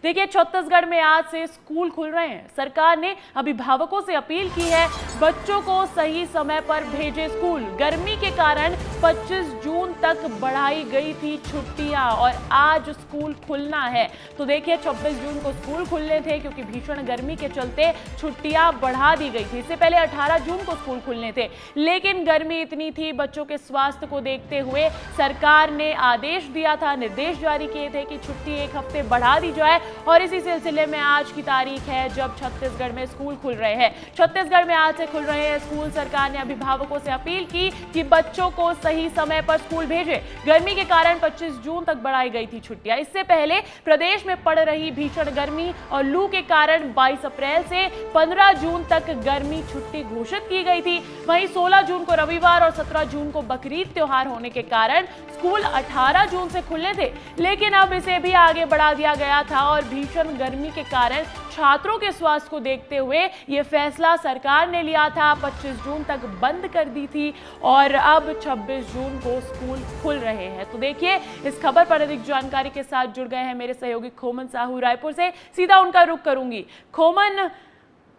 देखिए, छत्तीसगढ़ में आज से स्कूल खुल रहे हैं। सरकार ने अभिभावकों से अपील की है, बच्चों को सही समय पर भेजें स्कूल। गर्मी के कारण 25 जून तक बढ़ाई गई थी छुट्टियां और आज स्कूल खुलना है। तो देखिए, 26 जून को स्कूल खुलने थे क्योंकि भीषण गर्मी के चलते छुट्टियां बढ़ा दी गई थी। इससे पहले 18 जून को स्कूल खुलने थे, लेकिन गर्मी इतनी थी, बच्चों के स्वास्थ्य को देखते हुए सरकार ने आदेश दिया था, निर्देश जारी किए थे कि छुट्टी एक हफ्ते बढ़ा दी जाए। और इसी सिलसिले में आज की तारीख है जब छत्तीसगढ़ में स्कूल खुल रहे हैं। छत्तीसगढ़ में आज से खुल रहे हैं स्कूल। सरकार ने अभिभावकों से अपील की कि बच्चों को सही समय पर स्कूल भेजें। गर्मी के कारण 25 जून तक बढ़ाई गई थी छुट्टियां। इससे पहले प्रदेश में पड़ रही भीषण गर्मी और लू के कारण 22 अप्रैल से 15 जून तक गर्मी छुट्टी घोषित की गई थी। वहीं 16 जून को रविवार और 17 जून को बकरीद त्योहार होने के कारण स्कूल 18 जून से खुलने थे, लेकिन अब इसे भी आगे बढ़ा दिया गया था। और भीषण गर्मी के कारण छात्रों के स्वास्थ्य को देखते हुए यह फैसला सरकार ने लिया था। 25 जून तक बंद कर दी थी और अब 26 जून को स्कूल खुल रहे हैं। तो देखिए, इस खबर पर अधिक जानकारी के साथ जुड़ गए हैं मेरे सहयोगी खोमन साहू रायपुर से। सीधा उनका रुख करूंगी। खोमन,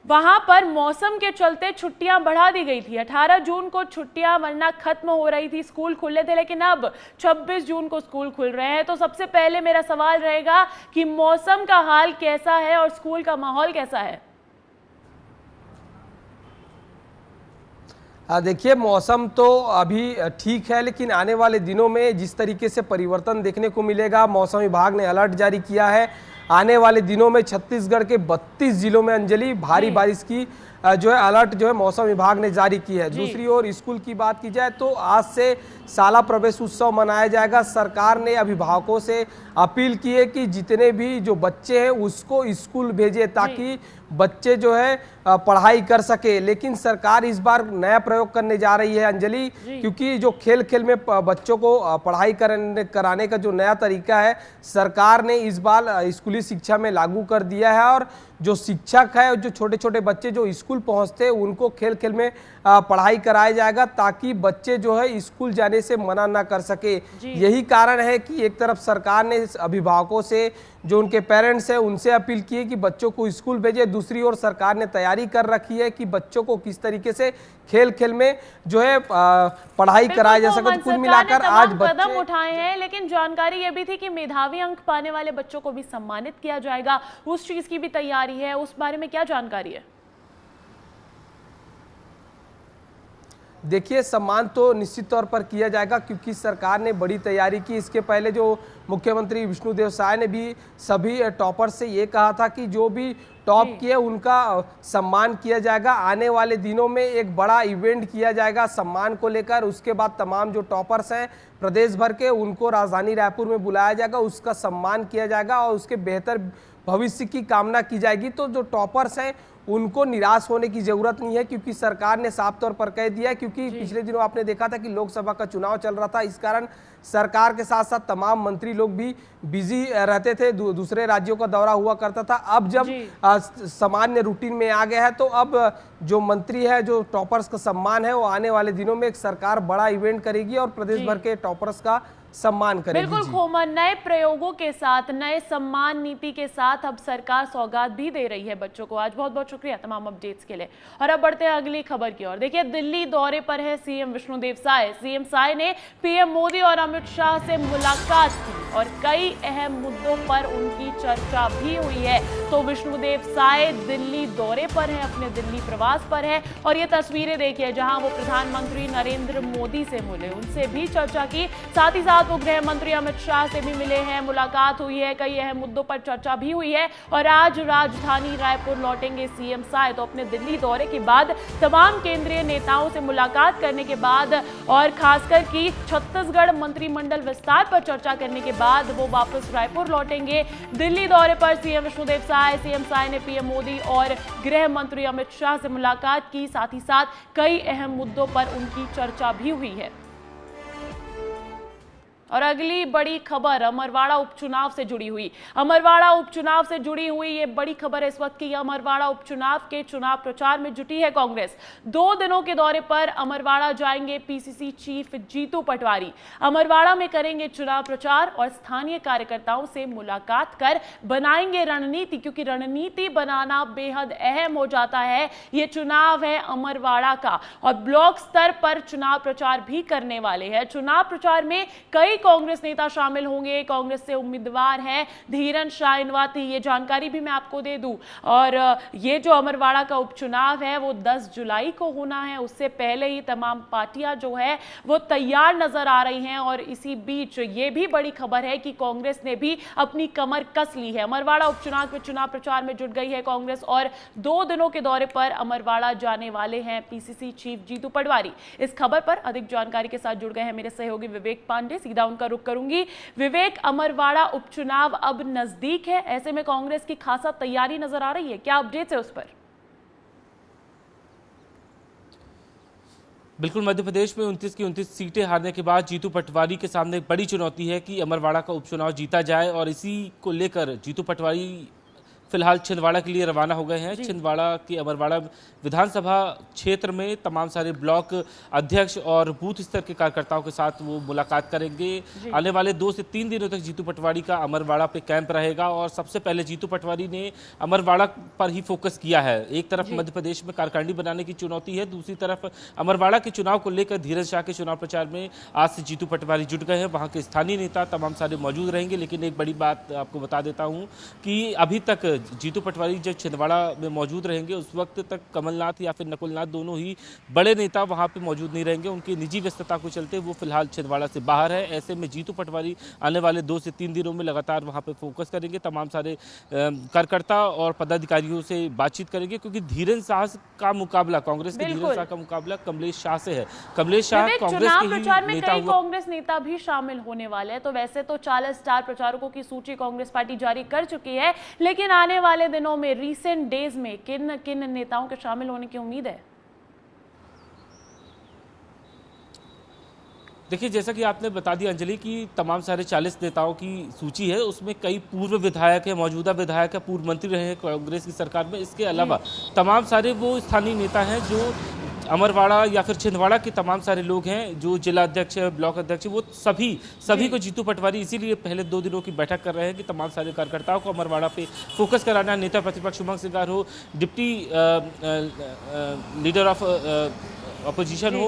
वहां पर मौसम के चलते छुट्टियां बढ़ा दी गई थी। 18 जून को छुट्टियां वरना खत्म हो रही थी, स्कूल खुले थे, लेकिन अब 26 जून को स्कूल खुल रहे हैं। तो सबसे पहले मेरा सवाल रहेगा कि मौसम का हाल कैसा है और स्कूल का माहौल कैसा है? देखिए, मौसम तो अभी ठीक है, लेकिन आने वाले दिनों में जिस तरीके से परिवर्तन देखने को मिलेगा, मौसम विभाग ने अलर्ट जारी किया है। आने वाले दिनों में छत्तीसगढ़ के 32 जिलों में अंजलि भारी बारिश की जो है अलर्ट जो है मौसम विभाग ने जारी की है। दूसरी ओर स्कूल की बात की जाए तो आज से शाला प्रवेश उत्सव मनाया जाएगा। सरकार ने अभिभावकों से अपील की है कि जितने भी जो बच्चे हैं उसको स्कूल भेजे ताकि बच्चे जो है पढ़ाई कर सके। लेकिन सरकार इस बार नया प्रयोग करने जा रही है अंजलि, क्योंकि जो खेल खेल में बच्चों को पढ़ाई कराने का जो नया तरीका है सरकार ने इस बार स्कूली शिक्षा में लागू कर दिया है। और जो शिक्षक है, जो छोटे छोटे बच्चे जो स्कूल पहुंचते हैं उनको खेल खेल में पढ़ाई कराया जाएगा ताकि बच्चे जो है स्कूल जाने से मना ना कर सके। यही कारण है कि एक तरफ सरकार ने अभिभावकों से, जो उनके पेरेंट्स हैं, उनसे अपील की है कि बच्चों को स्कूल भेजे। दूसरी ओर सरकार ने तैयारी कर रखी है कि बच्चों को किस तरीके से खेल खेल में जो है पढ़ाई कराया जा सके। कुल मिलाकर आज कदम उठाए हैं, लेकिन जानकारी ये भी थी कि मेधावी अंक पाने वाले बच्चों को भी सम्मानित किया जाएगा। उस चीज की भी तैयारी है, उस बारे में क्या जानकारी है? देखिए, सम्मान तो निश्चित तौर पर किया जाएगा क्योंकि सरकार ने बड़ी तैयारी की। इसके पहले जो मुख्यमंत्री विष्णुदेव साय ने भी सभी टॉपर से ये कहा था कि जो भी टॉप किए उनका सम्मान किया जाएगा। आने वाले दिनों में एक बड़ा इवेंट किया जाएगा सम्मान को लेकर। उसके बाद तमाम जो टॉपर्स हैं प्रदेश भर के, उनको राजधानी रायपुर में बुलाया जाएगा, उसका सम्मान किया जाएगा और उसके बेहतर भविष्य की कामना की जाएगी। तो जो टॉपर्स हैं उनको निराश होने की जरूरत नहीं है क्योंकि सरकार ने साफ तौर पर कह दिया, क्योंकि पिछले दिनों आपने देखा था कि लोकसभा का चुनाव चल रहा था। इस कारण सरकार के साथ साथ तमाम मंत्री लोग भी बिजी रहते थे, दूसरे राज्यों का दौरा हुआ करता था। अब जब सामान्य रूटीन में आ गया है तो अब जो मंत्री है, जो टॉपर्स का सम्मान है, वो आने वाले दिनों में एक सरकार बड़ा इवेंट करेगी और प्रदेश भर के टॉपर्स का सम्मान करेगी। बिल्कुल खोमन, नए प्रयोगों के साथ, नए सम्मान नीति के साथ अब सरकार सौगात भी दे रही है बच्चों को। आज बहुत बहुत शुक्रिया तमाम अपडेट्स के लिए। और अब बढ़ते हैं अगली खबर की ओर। देखिए, दिल्ली दौरे पर है सीएम विष्णुदेव साय। सीएम साय ने पीएम मोदी और अमित शाह से मुलाकात की और कई अहम मुद्दों पर उनकी चर्चा भी हुई है। तो विष्णुदेव साय दिल्ली दौरे पर है, अपने दिल्ली प्रवास पर है और ये तस्वीरें देखिए जहां वो प्रधानमंत्री नरेंद्र मोदी से मिले, उनसे भी चर्चा की। साथ ही वो गृह मंत्री अमित शाह से भी मिले हैं, मुलाकात हुई है, कई अहम मुद्दों पर चर्चा भी हुई है। और आज राजधानी रायपुर लौटेंगे सीएम साय। तो अपने दिल्ली दौरे के बाद तमाम केंद्रीय नेताओं से मुलाकात करने के बाद और खासकर की छत्तीसगढ़ मंत्रिमंडल विस्तार पर चर्चा करने के बाद वो वापस रायपुर लौटेंगे। दिल्ली दौरे पर सीएम विष्णुदेव साय, सीएम साय ने पीएम मोदी और गृह मंत्री अमित शाह से मुलाकात की। साथ ही साथ कई अहम मुद्दों पर उनकी चर्चा भी हुई है। और अगली बड़ी खबर अमरवाड़ा उपचुनाव से जुड़ी हुई। अमरवाड़ा उपचुनाव से जुड़ी हुई ये बड़ी खबर है इस वक्त की। अमरवाड़ा उपचुनाव के चुनाव प्रचार में जुटी है कांग्रेस। 2 दिनों के दौरे पर अमरवाड़ा जाएंगे पीसीसी चीफ जीतू पटवारी। अमरवाड़ा में करेंगे चुनाव प्रचार और स्थानीय कार्यकर्ताओं से मुलाकात कर बनाएंगे रणनीति, क्योंकि रणनीति बनाना बेहद अहम हो जाता है। ये चुनाव है अमरवाड़ा का और ब्लॉक स्तर पर चुनाव प्रचार भी करने वाले हैं। चुनाव प्रचार में कई कांग्रेस नेता शामिल होंगे। कांग्रेस से उम्मीदवार है धीरन शाइनवाती, ये जानकारी भी मैं आपको दे दूं। और ये जो अमरवाड़ा का उपचुनाव है वो 10 जुलाई को होना है। उससे पहले ही तमाम पार्टियां जो है वो तैयार नजर आ रही हैं। और इसी बीच ये भी बड़ी खबर है कि कांग्रेस ने भी अपनी कमर कस ली है। अमरवाड़ा उपचुनाव के चुनाव प्रचार में जुट गई है कांग्रेस और 2 दिनों के दौरे पर अमरवाड़ा जाने वाले हैं पीसीसी चीफ जीतू पटवारी। इस खबर पर अधिक जानकारी के साथ जुड़ गए हैं मेरे सहयोगी विवेक पांडे। सीधा उनका रुख करूंगी। विवेक, अमरवाड़ा उपचुनाव अब नजदीक है, ऐसे में कांग्रेस की खासा तैयारी नजर आ रही है, क्या अपडेट्स है उस पर? बिल्कुल, मध्य प्रदेश में 29 की 29 सीटें हारने के बाद जीतू पटवारी के सामने एक बड़ी चुनौती है कि अमरवाड़ा का उपचुनाव जीता जाए और इसी को लेकर जीतू पटवारी फिलहाल छिंदवाड़ा के लिए रवाना हो गए हैं। छिंदवाड़ा के अमरवाड़ा विधानसभा क्षेत्र में तमाम सारे ब्लॉक अध्यक्ष और बूथ स्तर के कार्यकर्ताओं के साथ वो मुलाकात करेंगे। आने वाले 2 से 3 दिनों तक जीतू पटवारी का अमरवाड़ा पे कैंप रहेगा और सबसे पहले जीतू पटवारी ने अमरवाड़ा पर ही फोकस किया है। एक तरफ मध्य प्रदेश में कारकांडी बनाने की चुनौती है, दूसरी तरफ अमरवाड़ा के चुनाव को लेकर धीरज शाह के चुनाव प्रचार में आज से जीतू पटवारी जुट गए हैं। वहाँ के स्थानीय नेता तमाम सारे मौजूद रहेंगे। लेकिन एक बड़ी बात आपको बता देता हूँ कि अभी तक जीतू पटवारी जब छिंदवाड़ा में मौजूद रहेंगे उस वक्त तक कमलनाथ या फिर नकुलनाथ दोनों ही बड़े नेता वहां पे मौजूद नहीं रहेंगे। उनकी निजी व्यस्तता को चलते वो फिलहाल छिंदवाड़ा से बाहर है। ऐसे में जीतू पटवारी आने वाले 2 से 3 दिनों में लगातार वहां पे फोकस करेंगे। तमाम सारे कार्यकर्ता और पदाधिकारियों से बातचीत करेंगे, क्योंकि धीरन शाह का मुकाबला, कांग्रेस के धीरन शाह का मुकाबला कमलेश शाह से है। कमलेश शाह कांग्रेस के ही नेता हुआ। कांग्रेस नेता भी शामिल होने वाले हैं। तो वैसे तो 40 स्टार प्रचारकों की सूची कांग्रेस पार्टी जारी कर चुकी है, लेकिन आने वाले दिनों में रीसेंट डेज में किन किन नेताओं के शामिल होने की उम्मीद है? देखिए, जैसा कि आपने बता दिया अंजलि कि तमाम सारे 40 नेताओं की सूची है, उसमें कई पूर्व विधायक हैं, मौजूदा विधायक है, पूर्व मंत्री रहे हैं कांग्रेस की सरकार में। इसके अलावा तमाम सारे वो स्थानीय नेता हैं जो अमरवाड़ा या फिर छिंदवाड़ा के तमाम सारे लोग हैं, जो जिला अध्यक्ष है, ब्लॉक अध्यक्ष, वो सभी को जीतू पटवारी इसीलिए पहले 2 दिनों की बैठक कर रहे हैं कि तमाम सारे कार्यकर्ताओं को अमरवाड़ा पे फोकस कराना। नेता प्रतिपक्ष उमंग सिंगार हो, डिप्टी लीडर ऑफ अपोजिशन हो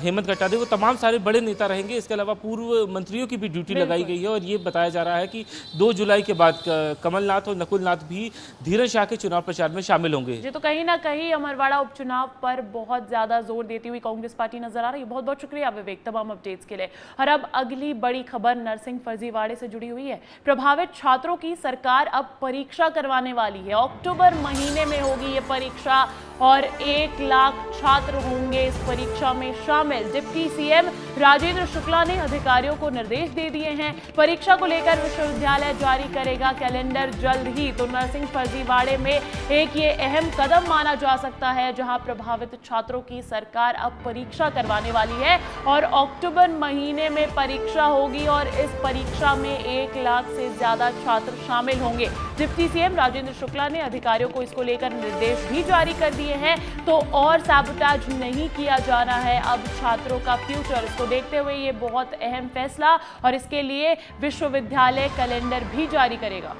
हेमंत कटारे, वो तमाम सारे बड़े नेता रहेंगे। इसके अलावा पूर्व मंत्रियों की भी ड्यूटी लगाई गई है और ये बताया जा रहा है कि 2 जुलाई के बाद कमलनाथ और नकुलनाथ भी धीरज शाह के चुनाव प्रचार में शामिल होंगे। जी, तो कहीं ना कहीं अमरवाड़ा उपचुनाव पर बहुत ज्यादा जोर देती हुई कांग्रेस पार्टी नजर आ रही है। बहुत बहुत शुक्रिया विवेक तमाम अपडेट्स के लिए। और अब अगली बड़ी खबर नरसिंह फर्जीवाड़े से जुड़ी हुई है। प्रभावित छात्रों की सरकार अब परीक्षा करवाने वाली है। अक्टूबर महीने में होगी ये परीक्षा और 1 लाख छात्र होंगे इस परीक्षा में शामिल। डिप्टी सीएम राजेंद्र शुक्ला ने अधिकारियों को निर्देश दे दिए हैं। परीक्षा को लेकर विश्वविद्यालय जारी करेगा कैलेंडर जल्द ही। तो नरसिंह फर्जीवाड़े में एक ये अहम कदम माना जा सकता है, जहां प्रभावित छात्रों की सरकार अब परीक्षा करवाने वाली है और अक्टूबर महीने में परीक्षा होगी और इस परीक्षा में 1 लाख से ज्यादा छात्र शामिल होंगे। डिप्टी सीएम राजेंद्र शुक्ला ने अधिकारियों को इसको लेकर निर्देश भी जारी कर दिए हैं। तो और सैबोटेज नहीं किया जाना है अब छात्रों का फ्यूचर। इसको देखते हुए ये बहुत अहम फैसला और इसके लिए विश्वविद्यालय कैलेंडर भी जारी करेगा।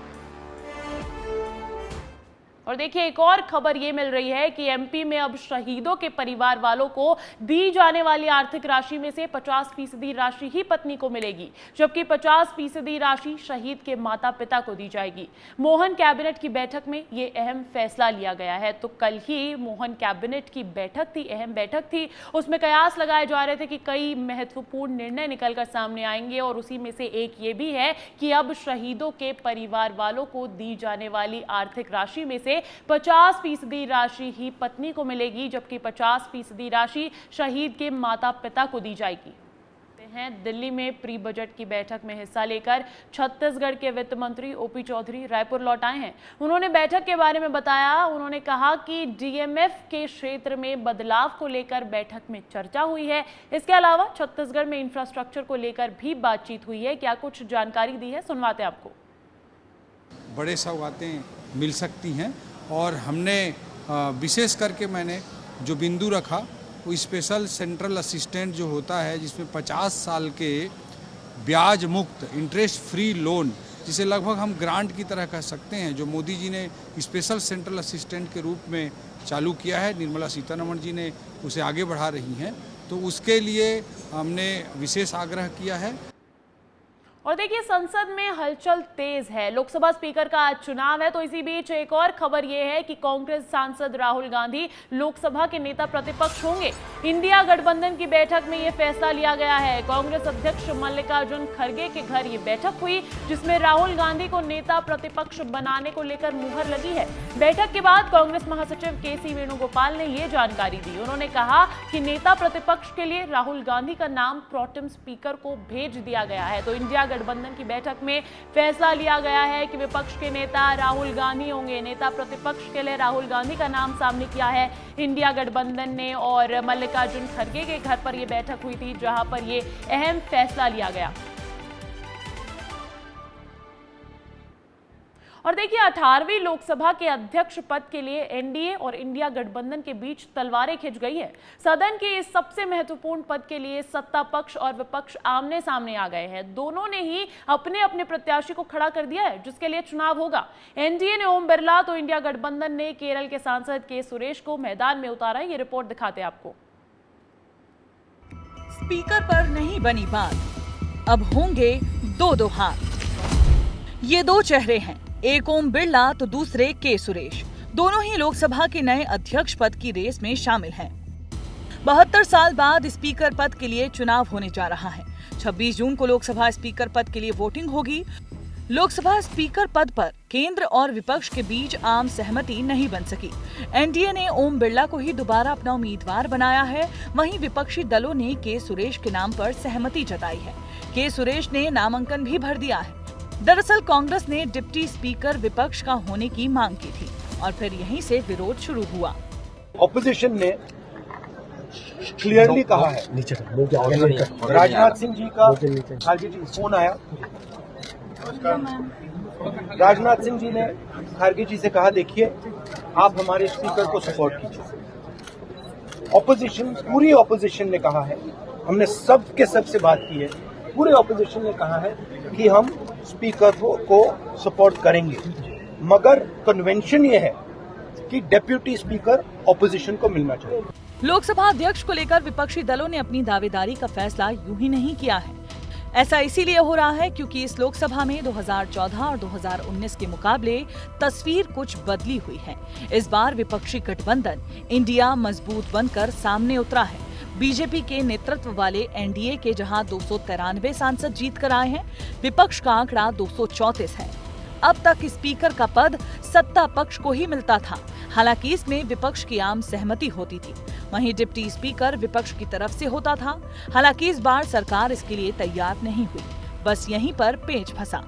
और देखिए, एक और खबर ये मिल रही है कि एमपी में अब शहीदों के परिवार वालों को दी जाने वाली आर्थिक राशि में से 50% राशि ही पत्नी को मिलेगी, जबकि 50% राशि शहीद के माता पिता को दी जाएगी। मोहन कैबिनेट की बैठक में ये अहम फैसला लिया गया है। तो कल ही मोहन कैबिनेट की बैठक थी, अहम बैठक थी। उसमें कयास लगाए जा रहे थे कि कई महत्वपूर्ण निर्णय निकलकर सामने आएंगे और उसी में से एक ये भी है कि अब शहीदों के परिवार वालों को दी जाने वाली आर्थिक राशि में से 50% राशि ही पत्नी को मिलेगी, जबकि 50% राशि शहीद के माता पिता को दी जाएगी। हैं। दिल्ली में प्री बजट की बैठक में हिस्सा लेकर छत्तीसगढ़ के वित्त मंत्री ओपी चौधरी रायपुर लौट आए हैं। उन्होंने बैठक के बारे में बताया। उन्होंने कहा कि डीएमएफ के क्षेत्र में बदलाव को लेकर बैठक में चर्चा हुई है। इसके अलावा छत्तीसगढ़ में इंफ्रास्ट्रक्चर को लेकर भी बातचीत हुई है। क्या कुछ जानकारी दी है, सुनवाते हैं आपको। बड़े सौगातें मिल सकती हैं और हमने विशेष करके मैंने जो बिंदु रखा वो स्पेशल सेंट्रल असिस्टेंट जो होता है, जिसमें 50 साल के ब्याज मुक्त इंटरेस्ट फ्री लोन, जिसे लगभग हम ग्रांट की तरह कह सकते हैं, जो मोदी जी ने स्पेशल सेंट्रल असिस्टेंट के रूप में चालू किया है, निर्मला सीतारमण जी ने उसे आगे बढ़ा रही हैं, तो उसके लिए हमने विशेष आग्रह किया है। और देखिए, संसद में हलचल तेज है। लोकसभा स्पीकर का आज चुनाव है, तो इसी बीच एक और खबर यह है कि कांग्रेस सांसद राहुल गांधी लोकसभा के नेता प्रतिपक्ष होंगे। इंडिया गठबंधन की बैठक में यह फैसला लिया गया है। कांग्रेस अध्यक्ष मल्लिकार्जुन खड़गे के घर ये बैठक हुई, जिसमें राहुल गांधी को नेता प्रतिपक्ष बनाने को लेकर मुहर लगी है। बैठक के बाद कांग्रेस महासचिव केसी वेणुगोपाल ने ये जानकारी दी। उन्होंने कहा कि नेता प्रतिपक्ष के लिए राहुल गांधी का नाम प्रोटेम स्पीकर को भेज दिया गया है। तो इंडिया गठबंधन की बैठक में फैसला लिया गया है कि विपक्ष के नेता राहुल गांधी होंगे। नेता प्रतिपक्ष के लिए राहुल गांधी का नाम सामने किया है इंडिया गठबंधन ने, और मल्लिकार्जुन खड़गे के घर पर यह बैठक हुई थी, जहां पर यह अहम फैसला लिया गया। और देखिए, 18वीं लोकसभा के अध्यक्ष पद के लिए एनडीए और इंडिया गठबंधन के बीच तलवारें खिंच गई है। सदन के इस सबसे महत्वपूर्ण पद के लिए सत्ता पक्ष और विपक्ष आमने सामने आ गए हैं। दोनों ने ही अपने अपने प्रत्याशी को खड़ा कर दिया है, जिसके लिए चुनाव होगा। एनडीए ने ओम बिरला, तो इंडिया गठबंधन ने केरल के सांसद के सुरेश को मैदान में उतारा। ये रिपोर्ट दिखाते हैं आपको। स्पीकर पर नहीं बनी बात, अब होंगे दो हाथ। ये दो चेहरे हैं, एक ओम बिरला तो दूसरे के सुरेश। दोनों ही लोकसभा के नए अध्यक्ष पद की रेस में शामिल हैं। 72 साल बाद स्पीकर पद के लिए चुनाव होने जा रहा है। 26 जून को लोकसभा स्पीकर पद के लिए वोटिंग होगी। लोकसभा स्पीकर पद पर केंद्र और विपक्ष के बीच आम सहमति नहीं बन सकी। एनडीए ने ओम बिरला को ही दोबारा अपना उम्मीदवार बनाया है, वहीं विपक्षी दलों ने के सुरेश के नाम पर सहमति जताई है। के सुरेश ने नामांकन भी भर दिया है। दरअसल कांग्रेस ने डिप्टी स्पीकर विपक्ष का होने की मांग की थी और फिर यहीं से विरोध शुरू हुआ। ऑपोजिशन ने क्लियरली कहा है, राजनाथ सिंह जी का खारगे जी फोन आया, राजनाथ सिंह जी ने खारगे जी से कहा, देखिए आप हमारे स्पीकर को सपोर्ट कीजिए। ऑपोजिशन, पूरी ऑपोजिशन ने कहा है, हमने सबके सबसे बात की है, पूरे ऑपोजिशन ने कहा है कि हम स्पीकर को सपोर्ट करेंगे, मगर कन्वेंशन ये है कि डेप्यूटी स्पीकर ऑपोजिशन को मिलना चाहिए। लोकसभा अध्यक्ष को लेकर विपक्षी दलों ने अपनी दावेदारी का फैसला यूं ही नहीं किया है। ऐसा इसीलिए हो रहा है क्योंकि इस लोकसभा में 2014 और 2019 के मुकाबले तस्वीर कुछ बदली हुई है। इस बार विपक्षी गठबंधन इंडिया मजबूत बनकर सामने उतरा है। बीजेपी के नेतृत्व वाले एनडीए के जहां 293 सांसद जीत कर आए हैं, विपक्ष का आंकड़ा 234 है। अब तक स्पीकर का पद सत्ता पक्ष को ही मिलता था, हालांकि इसमें विपक्ष की आम सहमति होती थी। वहीं डिप्टी स्पीकर विपक्ष की तरफ से होता था, हालांकि इस बार सरकार इसके लिए तैयार नहीं हुई। बस यहीं पर पेच फंसा।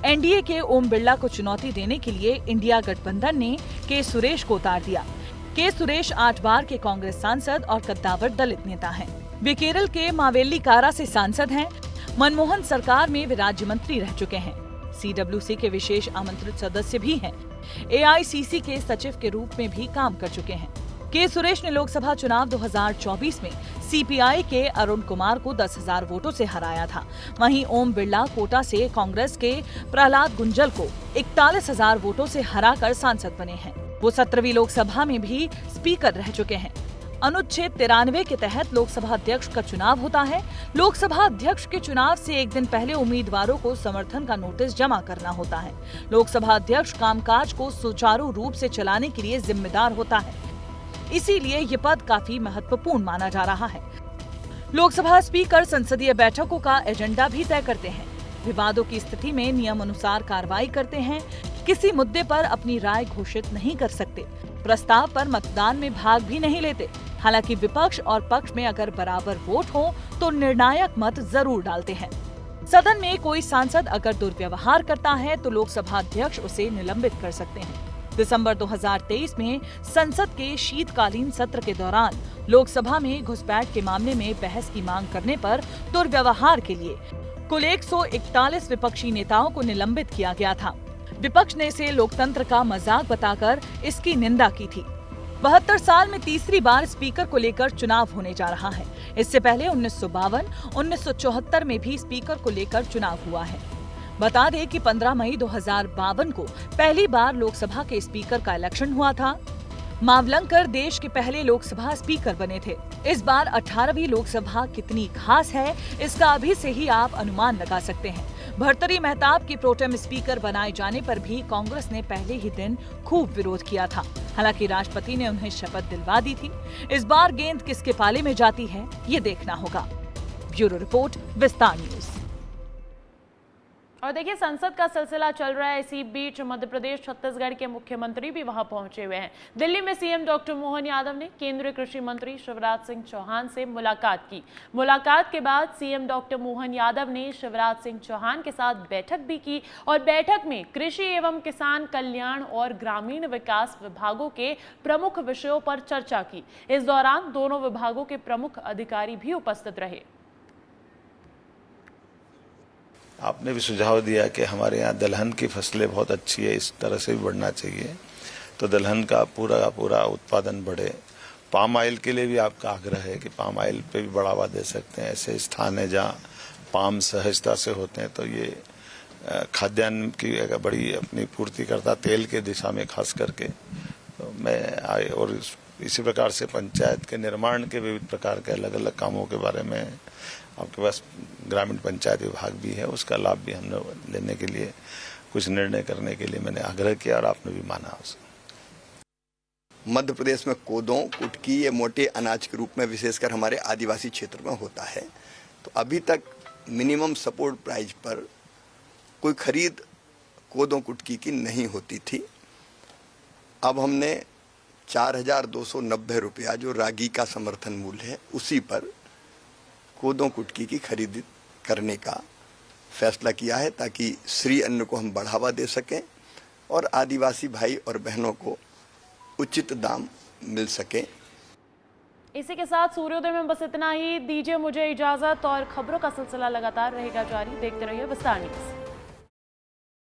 एनडीए के ओम बिरला को चुनौती देने के लिए इंडिया गठबंधन ने के सुरेश को उतार दिया। के सुरेश 8 बार के कांग्रेस सांसद और कद्दावर दलित नेता हैं। वे केरल के मावेल्लीकारा से सांसद हैं। मनमोहन सरकार में वे राज्य मंत्री रह चुके हैं। सीडब्ल्यूसी के विशेष आमंत्रित सदस्य भी हैं। एआईसीसी के सचिव के रूप में भी काम कर चुके हैं। के सुरेश ने लोकसभा चुनाव 2024 में सीपीआई के अरुण कुमार को 10,000 वोटों से हराया था। वहीं ओम बिरला कोटा से कांग्रेस के प्रहलाद गुंजल को 41,000 वोटों से हराकर सांसद बने हैं। वो 17वीं लोकसभा में भी स्पीकर रह चुके हैं। अनुच्छेद 93 के तहत लोकसभा अध्यक्ष का चुनाव होता है। लोकसभा अध्यक्ष के चुनाव से एक दिन पहले उम्मीदवारों को समर्थन का नोटिस जमा करना होता है। लोकसभा अध्यक्ष कामकाज को सुचारू रूप से चलाने के लिए जिम्मेदार होता है, इसीलिए ये पद काफी महत्वपूर्ण माना जा रहा है। लोकसभा स्पीकर संसदीय बैठकों का एजेंडा भी तय करते हैं, विवादों की स्थिति में नियम अनुसार कार्रवाई करते हैं। किसी मुद्दे पर अपनी राय घोषित नहीं कर सकते, प्रस्ताव पर मतदान में भाग भी नहीं लेते। हालांकि विपक्ष और पक्ष में अगर बराबर वोट हो तो निर्णायक मत जरूर डालते हैं। सदन में कोई सांसद अगर दुर्व्यवहार करता है तो लोकसभा अध्यक्ष उसे निलंबित कर सकते हैं। दिसंबर 2023 में संसद के शीतकालीन सत्र के दौरान लोकसभा में घुसपैठ के मामले में बहस की मांग करने पर दुर्व्यवहार के लिए कुल 141 विपक्षी नेताओं को निलंबित किया गया था। विपक्ष ने इसे लोकतंत्र का मजाक बताकर इसकी निंदा की थी। 72 साल में तीसरी बार स्पीकर को लेकर चुनाव होने जा रहा है। इससे पहले 1952, 1974 में भी स्पीकर को लेकर चुनाव हुआ है। बता दें कि 15 मई 2052 को पहली बार लोकसभा के स्पीकर का इलेक्शन हुआ था। मावलंकर देश के पहले लोकसभा स्पीकर बने थे। इस बार 18वीं लोकसभा कितनी खास है, इसका अभी से ही आप अनुमान लगा सकते हैं। भर्तृहरि मेहताब के प्रोटेम स्पीकर बनाए जाने पर भी कांग्रेस ने पहले ही दिन खूब विरोध किया था। हालांकि राष्ट्रपति ने उन्हें शपथ दिलवा दी थी। इस बार गेंद किसके पाले में जाती है, ये देखना होगा। ब्यूरो रिपोर्ट, विस्तार न्यूज। और देखिए, संसद का सिलसिला चल रहा है। इसी बीच मध्य प्रदेश, छत्तीसगढ़ के मुख्यमंत्री भी वहां पहुंचे हुए हैं। दिल्ली में सीएम डॉक्टर मोहन यादव ने केंद्रीय कृषि मंत्री शिवराज सिंह चौहान से मुलाकात की। मुलाकात के बाद सीएम डॉक्टर मोहन यादव ने शिवराज सिंह चौहान के साथ बैठक भी की और बैठक में कृषि एवं किसान कल्याण और ग्रामीण विकास विभागों के प्रमुख विषयों पर चर्चा की। इस दौरान दोनों विभागों के प्रमुख अधिकारी भी उपस्थित रहे। आपने भी सुझाव दिया कि हमारे यहाँ दलहन की फसलें बहुत अच्छी है, इस तरह से भी बढ़ना चाहिए, तो दलहन का पूरा उत्पादन बढ़े। पाम ऑयल के लिए भी आपका आग्रह है कि पाम ऑयल पे भी बढ़ावा दे सकते हैं। ऐसे स्थान है जहाँ पाम सहजता से होते हैं, तो ये खाद्यान्न की बड़ी अपनी पूर्ति करता तेल के दिशा में खास करके। तो मैं आए और इसी प्रकार से पंचायत के निर्माण के विविध प्रकार के अलग अलग कामों के बारे में आपके पास ग्रामीण पंचायत विभाग भी है, उसका लाभ भी हमने लेने के लिए कुछ निर्णय करने के लिए मैंने आग्रह किया और आपने भी माना उसे। मध्य प्रदेश में कोदों, कुटकी ये मोटे अनाज के रूप में विशेषकर हमारे आदिवासी क्षेत्र में होता है। तो अभी तक मिनिमम सपोर्ट प्राइस पर कोई खरीद कोदों कुटकी की नहीं होती थी। अब हमने 4,290 रुपया जो रागी का समर्थन मूल्य है उसी पर कोदों कुटकी की खरीद करने का फैसला किया है, ताकि श्री अन्न को हम बढ़ावा दे सकें और आदिवासी भाई और बहनों को उचित दाम मिल सके। इसी के साथ सूर्योदय में बस इतना ही। दीजिए मुझे इजाजत और खबरों का सिलसिला लगातार रहेगा जारी। देखते रहिए विस्तार न्यूज।